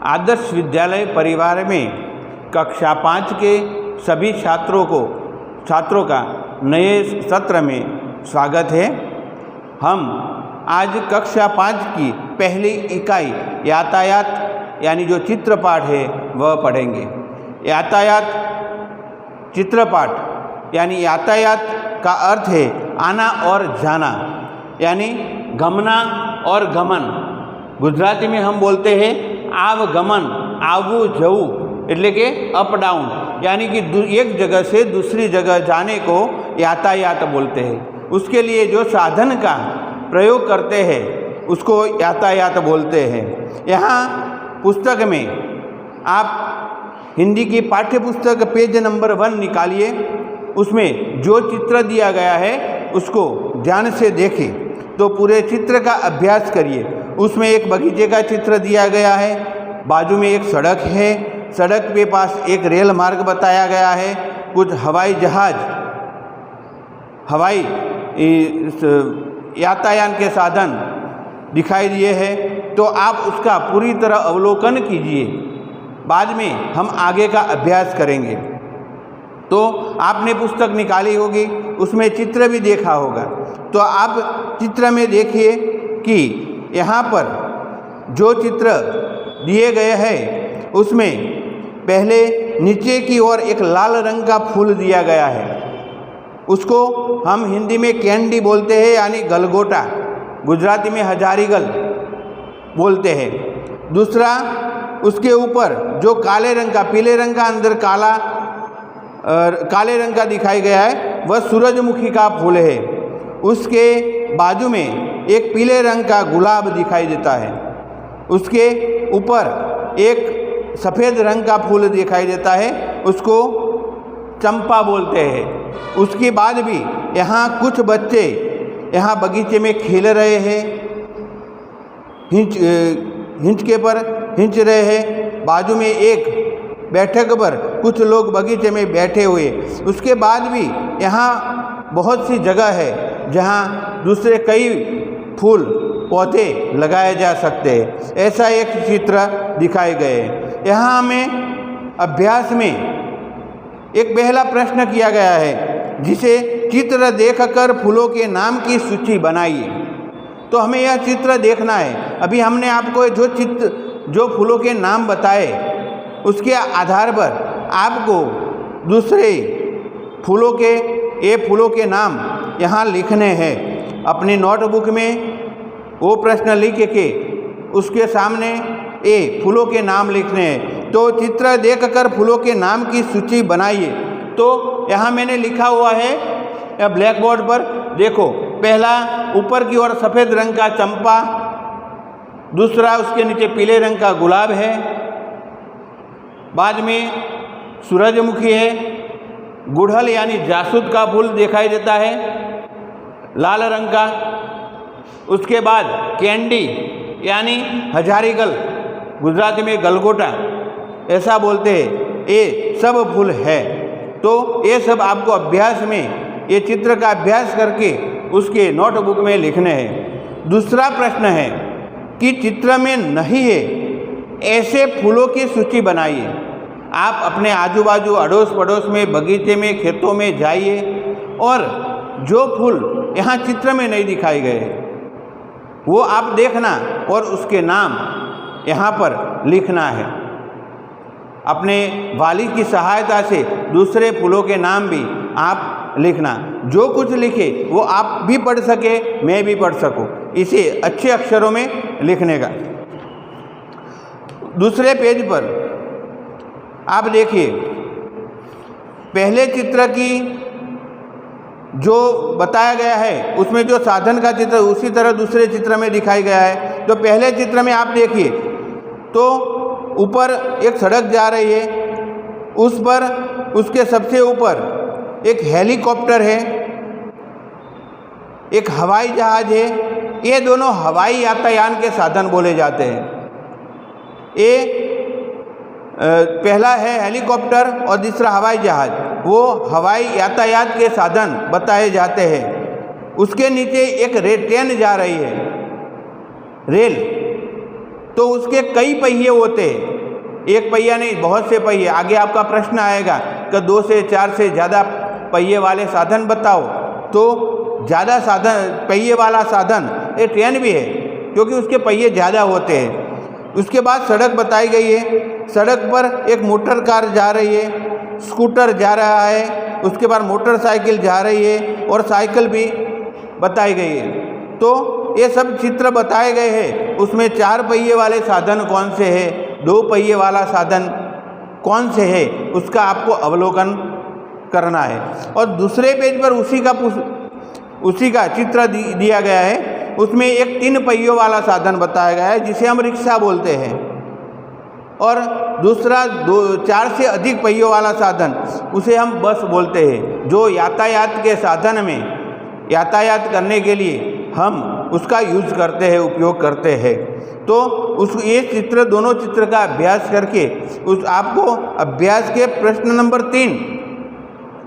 आदर्श विद्यालय परिवार में कक्षा 5 के सभी छात्रों का नए सत्र में स्वागत है। हम आज कक्षा 5 की पहली इकाई यातायात यानी जो चित्रपाठ है वह पढ़ेंगे। यातायात चित्रपाठ यानी यातायात का अर्थ है आना और जाना, यानी गमना और गमन। गुजराती में हम बोलते हैं आवगमन, आवू जऊ એટલે કે अप डाउन, यानी कि एक जगह से दूसरी जगह जाने को यातायात बोलते हैं। उसके लिए जो साधन का प्रयोग करते हैं उसको यातायात बोलते हैं। यहाँ पुस्तक में आप हिंदी की पाठ्य पुस्तक पेज नंबर 1 निकालिए। उसमें जो चित्र दिया गया है उसको ध्यान से देखें, तो पूरे चित्र का अभ्यास करिए। उसमें एक बगीचे का चित्र दिया गया है, बाजू में एक सड़क है, सड़क के पास एक रेल मार्ग बताया गया है, कुछ हवाई जहाज, हवाई यातायात के साधन दिखाई दिए हैं। तो आप उसका पूरी तरह अवलोकन कीजिए, बाद में हम आगे का अभ्यास करेंगे। तो आपने पुस्तक निकाली होगी, उसमें चित्र भी देखा होगा। तो आप चित्र में देखिए कि यहाँ पर जो चित्र दिए गए हैं उसमें पहले नीचे की ओर एक लाल रंग का फूल दिया गया है, उसको हम हिंदी में कैंडी बोलते हैं, यानी गलगोटा, गुजराती में हजारीगल बोलते हैं। दूसरा, उसके ऊपर जो काले रंग का, पीले रंग का अंदर काले रंग का दिखाई गया है वह सूरजमुखी का फूल है। उसके बाजू में एक पीले रंग का गुलाब दिखाई देता है, उसके ऊपर एक सफ़ेद रंग का फूल दिखाई देता है, उसको चंपा बोलते हैं। उसके बाद भी यहाँ कुछ बच्चे यहाँ बगीचे में खेल रहे हैं, हिंचके पर हिंच रहे हैं। बाजू में एक बैठक पर कुछ लोग बगीचे में बैठे हुए। उसके बाद भी यहाँ बहुत सी जगह है जहाँ दूसरे कई फूल पौधे लगाए जा सकते हैं। ऐसा एक चित्र दिखाए गए हैं। यहाँ हमें अभ्यास में एक पहला प्रश्न किया गया है, जिसे चित्र देखकर फूलों के नाम की सूची बनाइए। तो हमें यह चित्र देखना है। अभी हमने आपको जो फूलों के नाम बताए उसके आधार पर आपको दूसरे फूलों के नाम यहाँ लिखने हैं। अपनी नोटबुक में वो प्रश्न लिख के उसके सामने फूलों के नाम लिखने हैं। तो चित्र देखकर फूलों के नाम की सूची बनाइए। तो यहाँ मैंने लिखा हुआ है ब्लैक बोर्ड पर, देखो। पहला ऊपर की ओर सफ़ेद रंग का चंपा, दूसरा उसके नीचे पीले रंग का गुलाब है, बाद में सूरजमुखी है, गुड़हल यानी जासूद का फूल दिखाई देता है लाल रंग का। उसके बाद कैंडी यानी हजारीगल, गुजराती में गलगोटा ऐसा बोलते हैं, ये सब फूल है। तो ये सब आपको अभ्यास में, ये चित्र का अभ्यास करके उसके नोटबुक में लिखने हैं। दूसरा प्रश्न है कि चित्र में नहीं है ऐसे फूलों की सूची बनाइए। आप अपने आजू बाजू अड़ोस पड़ोस में, बगीचे में, खेतों में जाइए और जो फूल यहाँ चित्र में नहीं दिखाए गए वो आप देखना और उसके नाम यहाँ पर लिखना है। अपने वाली की सहायता से दूसरे फूलों के नाम भी आप लिखना। जो कुछ लिखे वो आप भी पढ़ सके, मैं भी पढ़ सकूं, इसे अच्छे अक्षरों में लिखने का। दूसरे पेज पर आप देखिए, पहले चित्र की जो बताया गया है उसमें जो साधन का चित्र उसी तरह दूसरे चित्र में दिखाई गया है। तो पहले चित्र में आप देखिए तो ऊपर एक सड़क जा रही है, उस पर उसके सबसे ऊपर एक हेलीकॉप्टर है, एक हवाई जहाज है। ये दोनों हवाई यातायात के साधन बोले जाते हैं। ये पहला है हेलीकॉप्टर और दूसरा हवाई जहाज, वो हवाई यातायात के साधन बताए जाते हैं। उसके नीचे एक ट्रेन जा रही है, रेल, तो उसके कई पहिए होते हैं। एक पहिया नहीं, बहुत से पहिए। आगे आपका प्रश्न आएगा कि 2 से 4 से ज़्यादा पहिए वाले साधन बताओ, तो ज़्यादा साधन पहिए वाला साधन ये ट्रेन भी है, क्योंकि उसके पहिए ज़्यादा होते हैं। उसके बाद सड़क बताई गई है, सड़क पर एक मोटर कार जा रही है, स्कूटर जा रहा है, उसके बाद मोटरसाइकिल जा रही है और साइकिल भी बताई गई है। तो ये सब चित्र बताए गए हैं। उसमें 4 पहिए वाले साधन कौन से हैं, 2 पहिए वाला साधन कौन से है, उसका आपको अवलोकन करना है। और दूसरे पेज पर उसी का चित्र दिया गया है। उसमें एक 3 पहियों वाला साधन बताया गया है जिसे हम रिक्शा बोलते हैं, और दूसरा 4 से अधिक पहियों वाला साधन उसे हम बस बोलते हैं, जो यातायात के साधन में यातायात करने के लिए हम उसका यूज करते हैं, उपयोग करते हैं। तो ये चित्र, दोनों चित्र का अभ्यास करके आपको अभ्यास के प्रश्न नंबर 3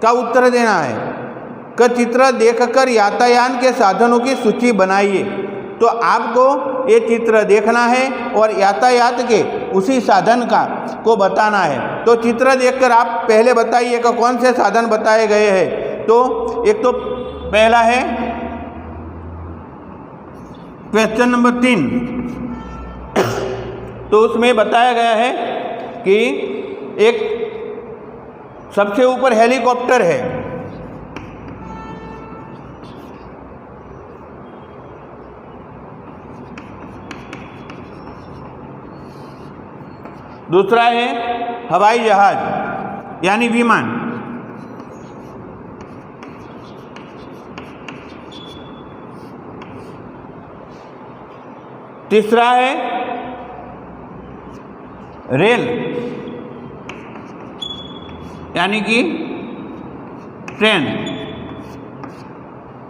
का उत्तर देना है कि चित्र देखकर यातायात के साधनों की सूची बनाइए। तो आपको ये चित्र देखना है और यातायात के उसी साधन को बताना है। तो चित्र देखकर आप पहले बताइए कि कौन से साधन बताए गए हैं। तो एक तो पहला है क्वेश्चन नंबर 3, तो उसमें बताया गया है कि एक सबसे ऊपर हेलीकॉप्टर है, दूसरा है हवाई जहाज यानी विमान, तीसरा है रेल यानी कि ट्रेन,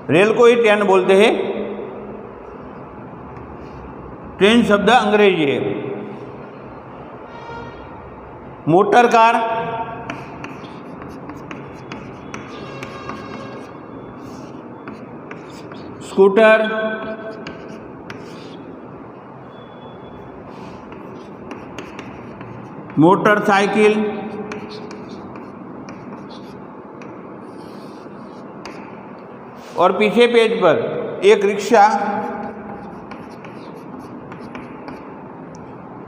रेल को ही ट्रेन बोलते हैं, ट्रेन शब्द अंग्रेजी है। मोटर कार, स्कूटर, मोटरसाइकिल, और पीछे पेज पर एक रिक्शा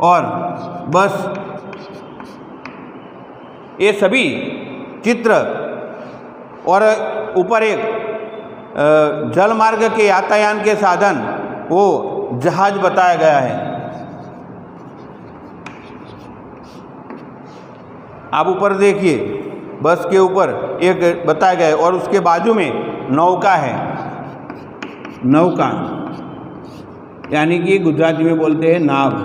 और बस, ये सभी चित्र, और ऊपर एक जल मार्ग के यातायात के साधन वो जहाज बताया गया है। आप ऊपर देखिए, बस के ऊपर एक बताया गया है और उसके बाजू में नौका है, नौका यानी कि गुजराती में बोलते हैं नाव।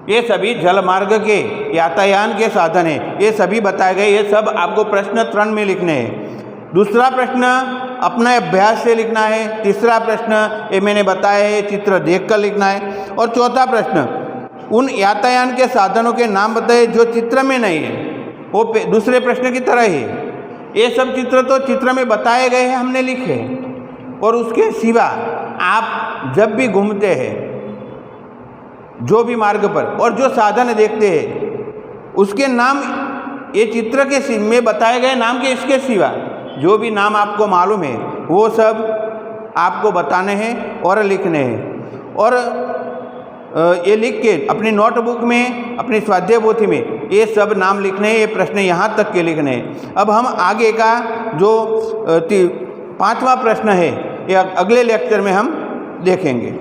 ये सभी जल मार्ग के यातायात के साधन हैं, ये सभी बताए गए। ये सब आपको प्रश्न 3 में लिखने हैं। दूसरा प्रश्न अपना अभ्यास से लिखना है, तीसरा प्रश्न ये मैंने बताया है चित्र देखकर लिखना है, और चौथा प्रश्न उन यातायात के साधनों के नाम बताए जो चित्र में नहीं है, वो दूसरे प्रश्न की तरह ही। ये सब चित्र तो चित्र में बताए गए हैं, हमने लिखे, और उसके सिवा आप जब भी घूमते हैं जो भी मार्ग पर और जो साधन देखते हैं उसके नाम ये चित्र के में बताए गए नाम के इसके सिवा जो भी नाम आपको मालूम है वो सब आपको बताने हैं और लिखने हैं। और ये लिख के अपनी नोटबुक में, अपनी स्वाध्याय पोथी में ये सब नाम लिखने हैं, ये प्रश्न यहाँ तक के लिखने हैं। अब हम आगे का जो 5वां प्रश्न है ये अगले लेक्चर में हम देखेंगे।